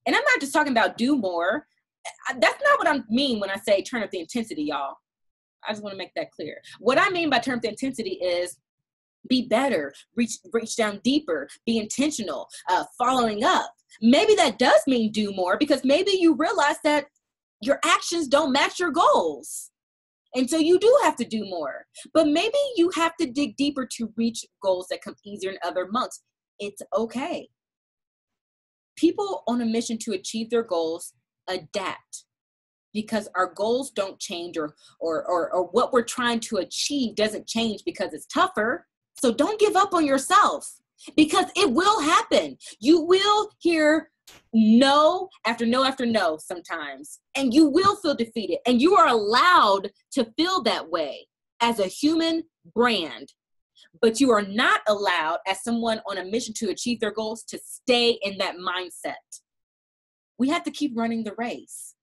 And I'm not just talking about do more. That's not what I mean when I say turn up the intensity, y'all. I just want to make that clear. What I mean by turn up the intensity is be better, reach down deeper, be intentional, following up. Maybe that does mean do more, because maybe you realize that your actions don't match your goals. And so you do have to do more. But maybe you have to dig deeper to reach goals that come easier in other months. It's okay. People on a mission to achieve their goals adapt, because our goals don't change, or what we're trying to achieve doesn't change because it's tougher. So don't give up on yourself, because it will happen. You will hear no after no after no sometimes, and you will feel defeated, and you are allowed to feel that way as a human brand. But you are not allowed, as someone on a mission to achieve their goals, to stay in that mindset. We have to keep running the race.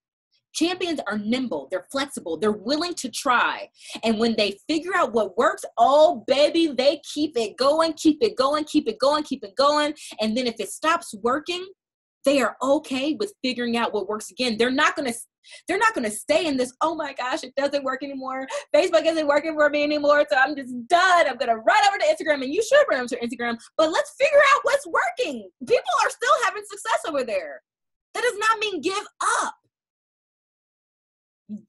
Champions are nimble, they're flexible, they're willing to try. And when they figure out what works, oh baby, they keep it going, keep it going, keep it going, keep it going. And then if it stops working, they are okay with figuring out what works again. They're not going to stay in this, oh my gosh, it doesn't work anymore. Facebook isn't working for me anymore, so I'm just done. I'm going to run over to Instagram, and you should run over to Instagram, but let's figure out what's working. People are still having success over there. That does not mean give up.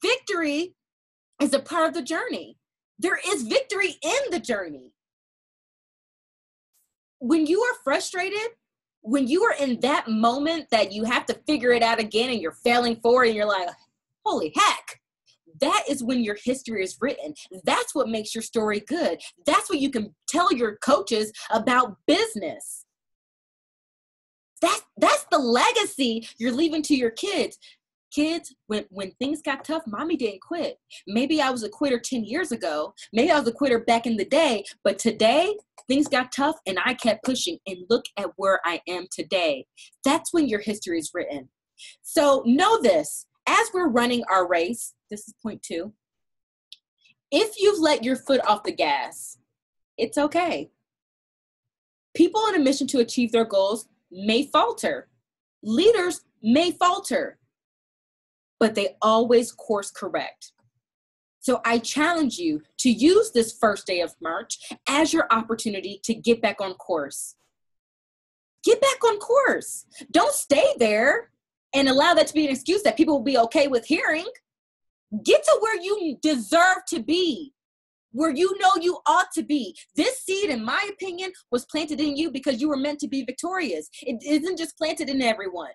Victory is a part of the journey. There is victory in the journey. When you are frustrated, when you are in that moment that you have to figure it out again and you're failing forward and you're like, holy heck, that is when your history is written. That's what makes your story good. That's what you can tell your coaches about business. That's the legacy you're leaving to your kids. Kids, when things got tough, mommy didn't quit. Maybe I was a quitter 10 years ago. Maybe I was a quitter back in the day. But today, things got tough and I kept pushing. And look at where I am today. That's when your history is written. So know this. As we're running our race, this is point 2. If you've let your foot off the gas, it's okay. People on a mission to achieve their goals may falter. Leaders may falter, but they always course correct. So I challenge you to use this first day of March as your opportunity to get back on course. Get back on course. Don't stay there and allow that to be an excuse that people will be okay with hearing. Get to where you deserve to be, where you know you ought to be. This seed, in my opinion, was planted in you because you were meant to be victorious. It isn't just planted in everyone.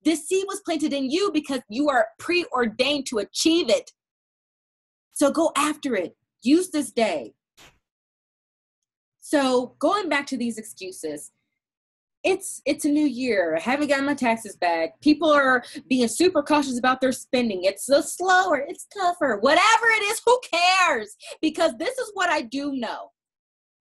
This seed was planted in you because you are preordained to achieve it. So go after it. Use this day. So going back to these excuses, it's a new year. I haven't gotten my taxes back. People are being super cautious about their spending. It's so slower. It's tougher. Whatever it is, who cares? Because this is what I do know.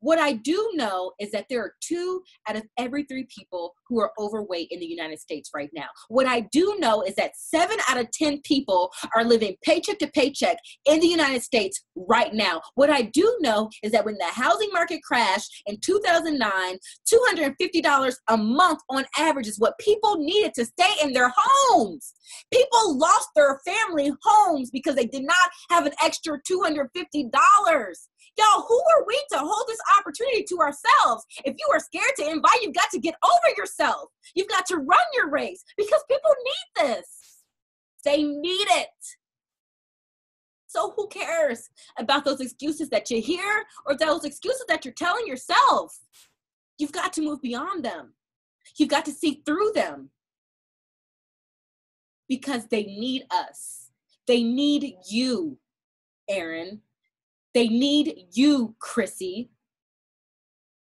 What I do know is that there are 2 out of every 3 people who are overweight in the United States right now. What I do know is that 7 out of 10 people are living paycheck to paycheck in the United States right now. What I do know is that when the housing market crashed in 2009, $250 a month on average is what people needed to stay in their homes. People lost their family homes because they did not have an extra $250. Y'all, who are we to hold this opportunity to ourselves? If you are scared to invite, you've got to get over yourself. You've got to run your race because people need this. They need it. So who cares about those excuses that you hear or those excuses that you're telling yourself? You've got to move beyond them. You've got to see through them because they need us. They need you, Aaron. They need you, Chrissy.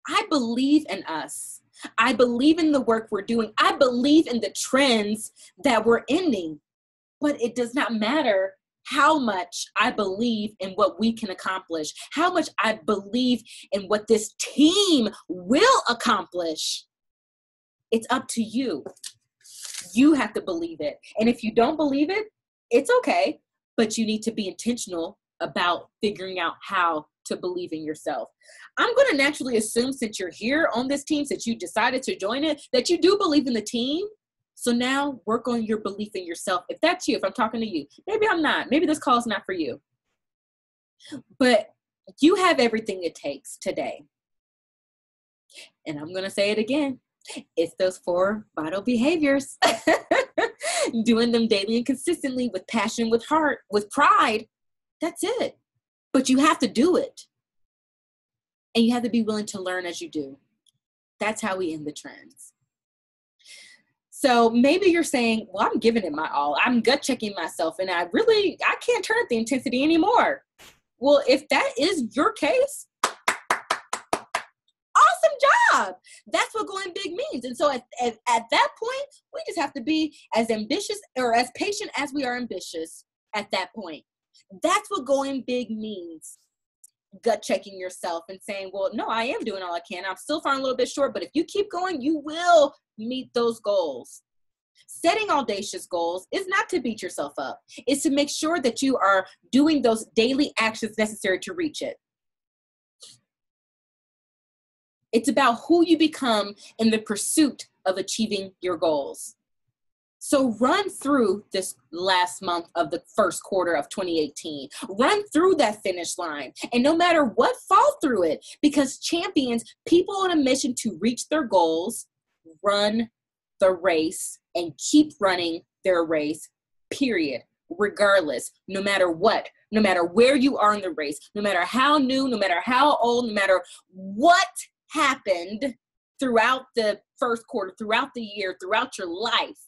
I believe in us. I believe in the work we're doing. I believe in the trends that we're ending. But it does not matter how much I believe in what we can accomplish, how much I believe in what this team will accomplish. It's up to you. You have to believe it. And if you don't believe it, it's okay, but you need to be intentional about figuring out how to believe in yourself. I'm going to naturally assume, since you're here on this team, since you decided to join it, that you do believe in the team. So now work on your belief in yourself. If that's you, if I'm talking to you, maybe I'm not. Maybe this call is not for you. But you have everything it takes today. And I'm going to say it again. It's those 4 vital behaviors. Doing them daily and consistently with passion, with heart, with pride. That's it. But you have to do it. And you have to be willing to learn as you do. That's how we end the trends. So maybe you're saying, well, I'm giving it my all. I'm gut checking myself and I can't turn up the intensity anymore. Well, if that is your case, awesome job. That's what going big means. And so at that point, we just have to be as ambitious or as patient as we are ambitious at that point. That's what going big means. Gut checking yourself and saying, well, no, I am doing all I can. I'm still falling a little bit short, but if you keep going, you will meet those goals. Setting audacious goals is not to beat yourself up. It's to make sure that you are doing those daily actions necessary to reach it. It's about who you become in the pursuit of achieving your goals. So run through this last month of the first quarter of 2018. Run through that finish line. And no matter what, fall through it. Because champions, people on a mission to reach their goals, run the race and keep running their race, period. Regardless, no matter what, no matter where you are in the race, no matter how new, no matter how old, no matter what happened throughout the first quarter, throughout the year, throughout your life,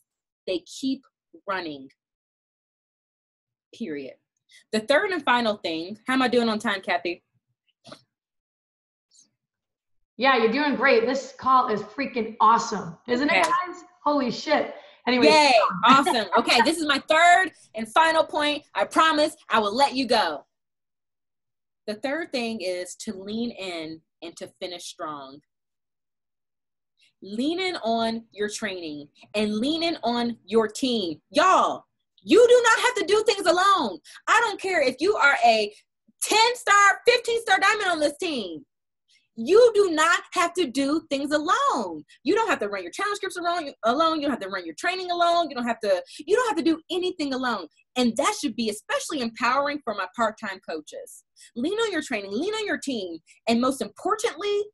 they keep running, period. The third and final thing, how am I doing on time, Kathy? Yeah, you're doing great. This call is freaking awesome. Isn't it, guys? Holy shit. Anyway. Yay, awesome. Okay, this is my third and final point. I promise I will let you go. The third thing is to lean in and to finish strong. Lean in on your training and lean in on your team. Y'all, you do not have to do things alone. I don't care if you are a 10-star, 15-star diamond on this team. You do not have to do things alone. You don't have to run your challenge scripts alone. You don't have to run your training alone. You don't have to do anything alone. And that should be especially empowering for my part-time coaches. Lean on your training, lean on your team, and most importantly,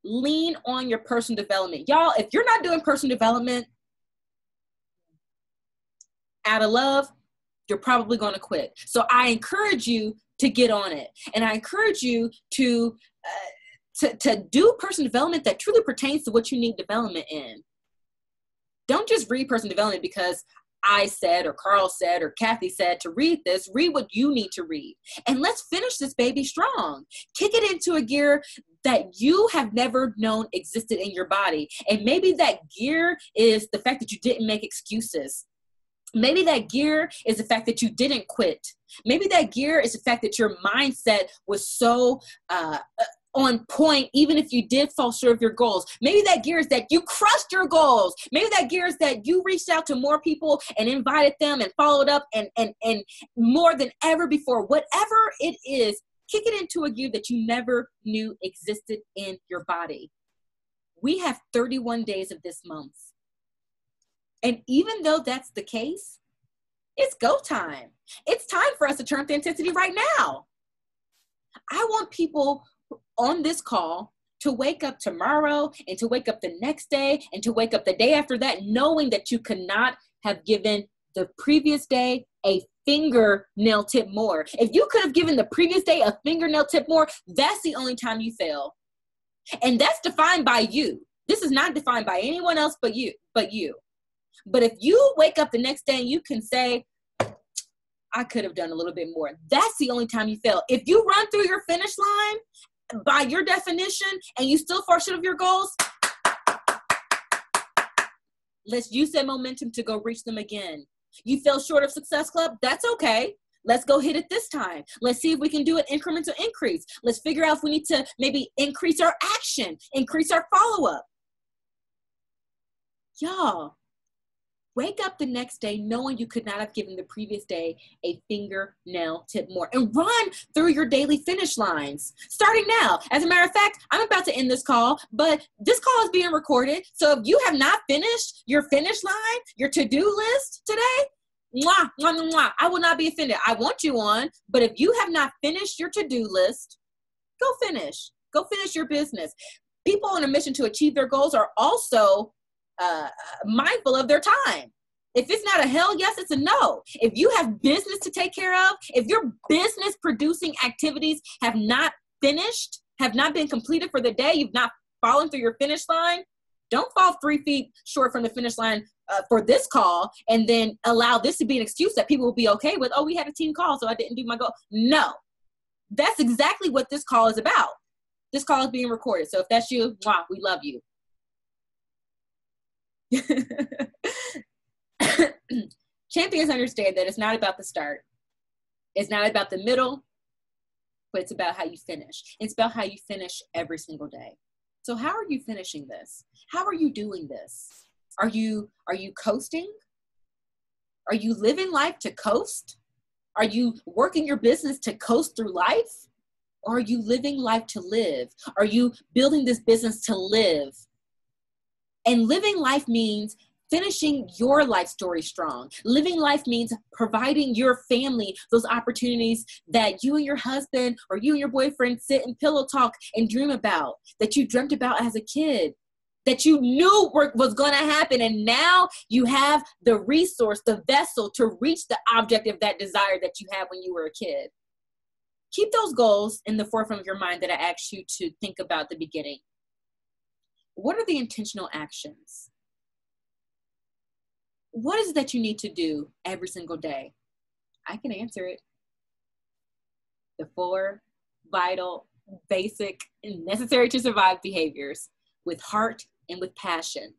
lean on your personal development. Y'all, if you're not doing personal development out of love, you're probably going to quit. So I encourage you to get on it. And I encourage you to do personal development that truly pertains to what you need development in. Don't just read personal development because I said, or Carl said, or Kathy said to read this. Read what you need to read. And let's finish this baby strong. Kick it into a gear that you have never known existed in your body. And maybe that gear is the fact that you didn't make excuses. Maybe that gear is the fact that you didn't quit. Maybe that gear is the fact that your mindset was so on point, even if you did fall short of your goals. Maybe that gear is that you crushed your goals. Maybe that gear is that you reached out to more people and invited them and followed up and more than ever before. Whatever it is, kick it into a gear that you never knew existed in your body. We have 31 days of this month. And even though that's the case, it's go time. It's time for us to turn up the intensity right now. I want people on this call to wake up tomorrow and to wake up the next day and to wake up the day after that, knowing that you could not have given the previous day a fingernail tip more. If you could have given the previous day a fingernail tip more, that's the only time you fail. And that's defined by you. This is not defined by anyone else but you. But if you wake up the next day and you can say, I could have done a little bit more, that's the only time you fail. If you run through your finish line, by your definition, and you still fall short of your goals, let's use that momentum to go reach them again. You fell short of Success Club? That's okay. Let's go hit it this time. Let's see if we can do an incremental increase. Let's figure out if we need to maybe increase our action, increase our follow-up. Y'all, wake up the next day knowing you could not have given the previous day a fingernail tip more, and run through your daily finish lines starting now. As a matter of fact, I'm about to end this call, but this call is being recorded. So if you have not finished your finish line, your to-do list today, mwah, mwah, mwah, mwah, I will not be offended. I want you on, but if you have not finished your to-do list, go finish your business. People on a mission to achieve their goals are also mindful of their time. If it's not a hell yes, it's a no. If you have business to take care of, if your business producing activities have not finished, have not been completed for the day, you've not fallen through your finish line, don't fall 3 feet short from the finish line for this call and then allow this to be an excuse that people will be okay with. Oh, we had a team call, so I didn't do my goal. No, that's exactly what this call is about. This call is being recorded. So if that's you, wow, we love you. Champions understand that it's not about the start. It's not about the middle, but it's about how you finish. It's about how you finish every single day. So how are you finishing this? How are you doing this? Are you coasting? Are you living life to coast? Are you working your business to coast through life? Or are you living life to live? Are you building this business to live? And living life means finishing your life story strong. Living life means providing your family those opportunities that you and your husband or you and your boyfriend sit and pillow talk and dream about, that you dreamt about as a kid, that you knew was going to happen. And now you have the resource, the vessel to reach the object of that desire that you had when you were a kid. Keep those goals in the forefront of your mind that I asked you to think about at the beginning. What are the intentional actions? What is it that you need to do every single day? I can answer it. The 4 vital, basic, and necessary to survive behaviors with heart and with passion.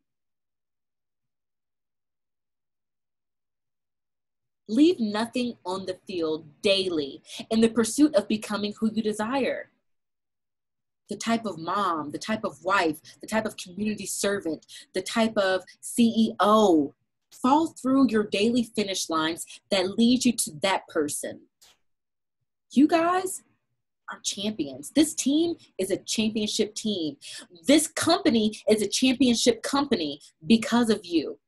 Leave nothing on the field daily in the pursuit of becoming who you desire. The type of mom, the type of wife, the type of community servant, the type of CEO. Fall through your daily finish lines that lead you to that person. You guys, are champions. This team is a championship team. This company is a championship company because of you.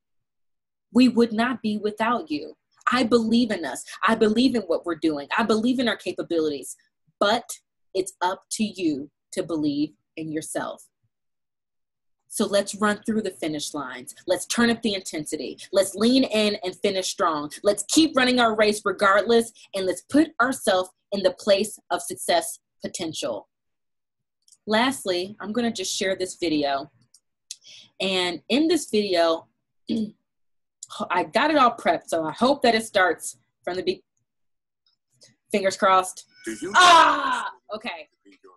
We would not be without you. I believe in us. I believe in what we're doing. I believe in our capabilities, but it's up to you to believe in yourself. So let's run through the finish lines. Let's turn up the intensity. Let's lean in and finish strong. Let's keep running our race regardless, and let's put ourselves in the place of success potential. Lastly, I'm going to just share this video. And in this video, I got it all prepped, so I hope that it starts from the beginning. Fingers crossed. Okay.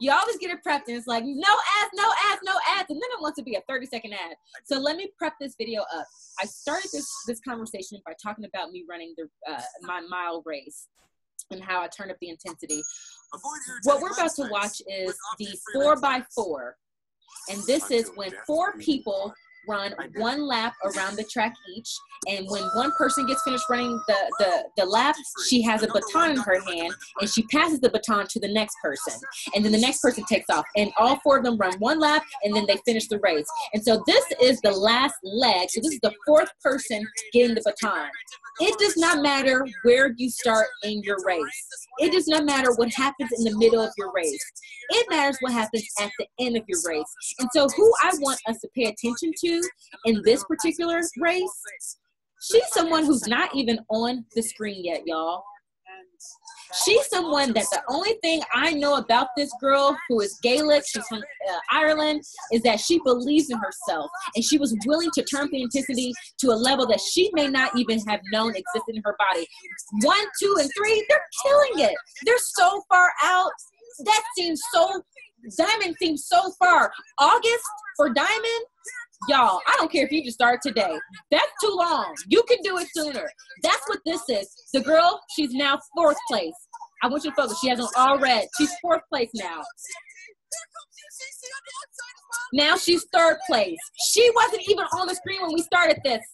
You always get it prepped, and it's like, no ads, no ads, no ads, and then it wants to be a 30-second ad. So let me prep this video up. I started this conversation by talking about me running my mile race and how I turn up the intensity. What we're about to watch is the 4x4, and this is when 4 people run 1 lap around the track each, and when one person gets finished running the lap, she has a baton in her hand, and she passes the baton to the next person, and then the next person takes off, and all 4 of them run 1 lap, and then they finish the race. And so this is the last leg, so this is the 4th person getting the baton. It does not matter where you start in your race. It does not matter what happens in the middle of your race. It matters what happens at the end of your race. And so who I want us to pay attention to in this particular race, she's someone who's not even on the screen yet, y'all. She's someone that the only thing I know about this girl, who is Gaelic, she's from Ireland, is that she believes in herself, and she was willing to turn the intensity to a level that she may not even have known existed in her body. 1, 2, and 3, they're killing it. They're so far out. That seems so, Diamond seems so far. August for Diamond, y'all, I don't care if you just start today. That's too long. You can do it sooner. That's what this is. The girl, she's now 4th place. I want you to focus. She has on all red. She's 4th place now. Now she's 3rd place. She wasn't even on the screen when we started this.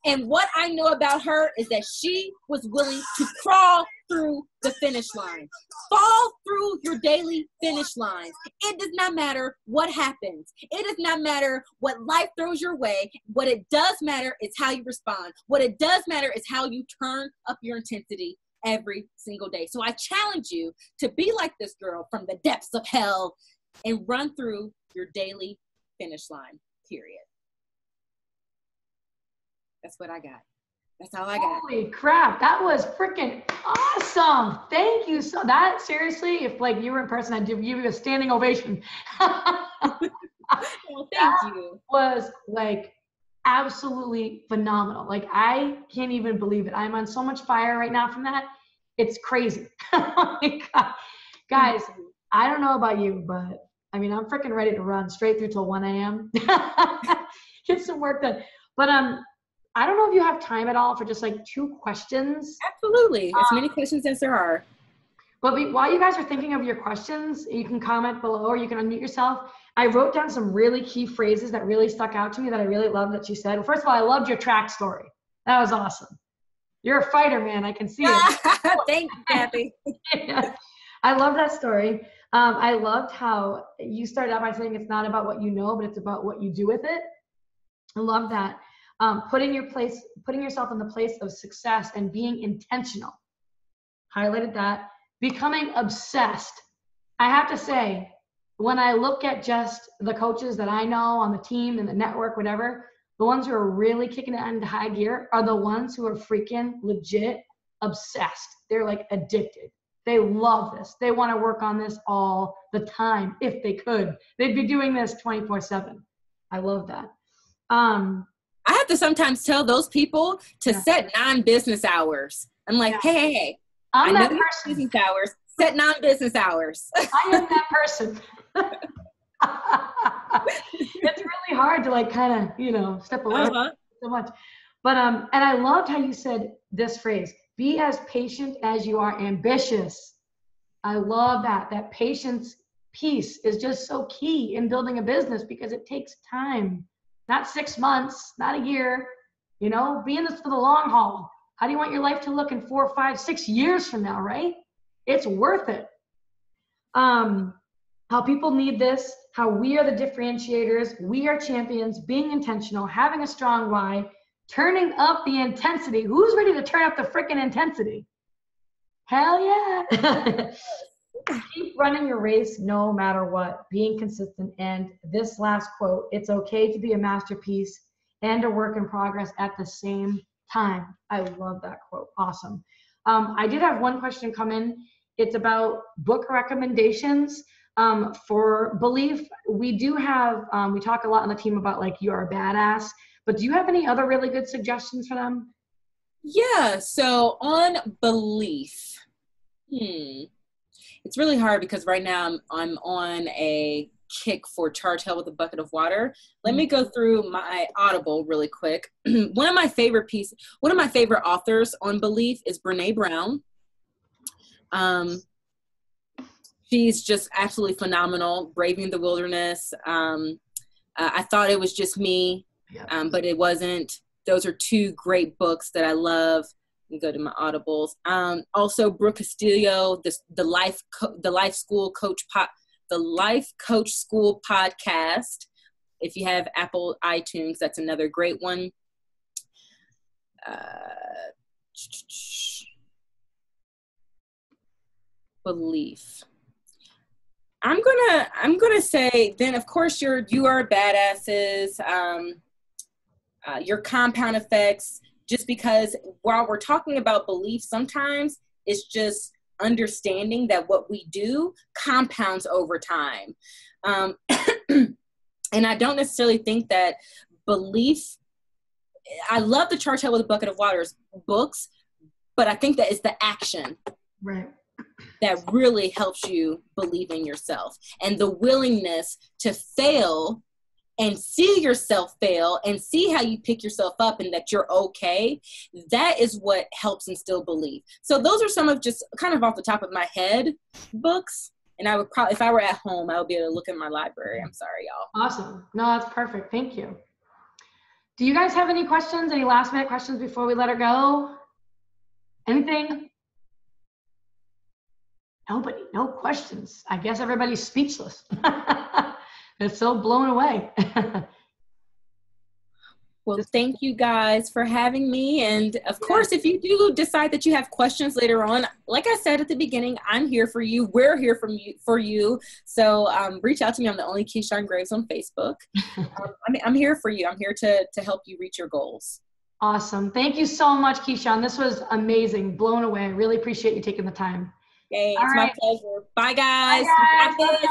And what I know about her is that she was willing to crawl through the finish line. Fall through your daily finish lines. It does not matter what happens. It does not matter what life throws your way. What it does matter is how you respond. What it does matter is how you turn up your intensity every single day. So I challenge you to be like this girl from the depths of hell and run through your daily finish line, period. That's what I got. That's all I got. Holy crap. That was freaking awesome. Thank you. So that seriously, if like you were in person, I'd give you a standing ovation. Well, thank you. Was like absolutely phenomenal. Like I can't even believe it. I'm on so much fire right now from that. It's crazy. Oh my God. Guys, I don't know about you, but I mean, I'm freaking ready to run straight through till 1 a.m. Get some work done. But I don't know if you have time at all for just like 2 questions. Absolutely. As many questions as there are. But while you guys are thinking of your questions, you can comment below or you can unmute yourself. I wrote down some really key phrases that really stuck out to me that I really love that you said. Well, first of all, I loved your track story. That was awesome. You're a fighter, man. I can see it. Thank you, Kathy. I love that story. I loved how you started out by saying it's not about what you know, but it's about what you do with it. I love that. Putting yourself in the place of success and being intentional. Highlighted that. Becoming obsessed. I have to say, when I look at just the coaches that I know on the team and the network, whatever, the ones who are really kicking it into high gear are the ones who are freaking legit obsessed. They're like addicted. They love this. They want to work on this all the time. If they could, they'd be doing this 24/7. I love that. I have to sometimes tell those people to set non-business hours. I'm like, hey, I'm I that know person. Business hours. Set non-business hours. I am that person. It's really hard to like kind of, step away so much. But and I loved how you said this phrase, be as patient as you are ambitious. I love that. That patience piece is just so key in building a business because it takes time. Not 6 months, not a year, be in this for the long haul. How do you want your life to look in 4, 5, 6 years from now, right? It's worth it. how people need this, how we are the differentiators, we are champions, being intentional, having a strong why, turning up the intensity. Who's ready to turn up the freaking intensity? Hell yeah. Keep running your race no matter what, being consistent. And this last quote, it's okay to be a masterpiece and a work in progress at the same time. I love that quote. Awesome. I did have one question come in. It's about book recommendations for Belief. We do have, we talk a lot on the team about like, you're a badass, but do you have any other really good suggestions for them? Yeah, so on Belief, it's really hard because right now I'm on a kick for Charge Hell with a Bucket of Water. Let me go through my Audible really quick. One of my favorite authors on Belief is Brene Brown. She's just absolutely phenomenal. Braving the Wilderness. I thought it was just me, but it wasn't. Those are two great books that I love. Let me go to my Audibles. Also, Brooke Castillo, the Life Coach School podcast. If you have Apple iTunes, that's another great one. Belief. I'm gonna say then, of course, You Are Badasses, your Compound Effects, just because while we're talking about belief, sometimes it's just understanding that what we do compounds over time. And I don't necessarily think that belief, I love the Charge Hell with a Bucket of Water's books, but I think that it's the action. Right. That really helps you believe in yourself, and the willingness to fail and see yourself fail and see how you pick yourself up and that you're okay. That is what helps instill belief. So those are some of, just kind of off the top of my head, books. And I would probably, if I were at home, I would be able to look in my library. I'm sorry, y'all. Awesome. No, that's perfect. Thank you. Do you guys have any questions? Any last minute questions before we let her go? Anything? Nobody, no questions. I guess everybody's speechless. They're so blown away. Well, thank you guys for having me. And of course, if you do decide that you have questions later on, like I said at the beginning, I'm here for you. We're here for you. So reach out to me. I'm the only Keyshawn Graves on Facebook. I'm here for you. I'm here to help you reach your goals. Awesome. Thank you so much, Keyshawn. This was amazing. Blown away. Really appreciate you taking the time. Yay, it's my pleasure. Bye, guys. Bye, guys.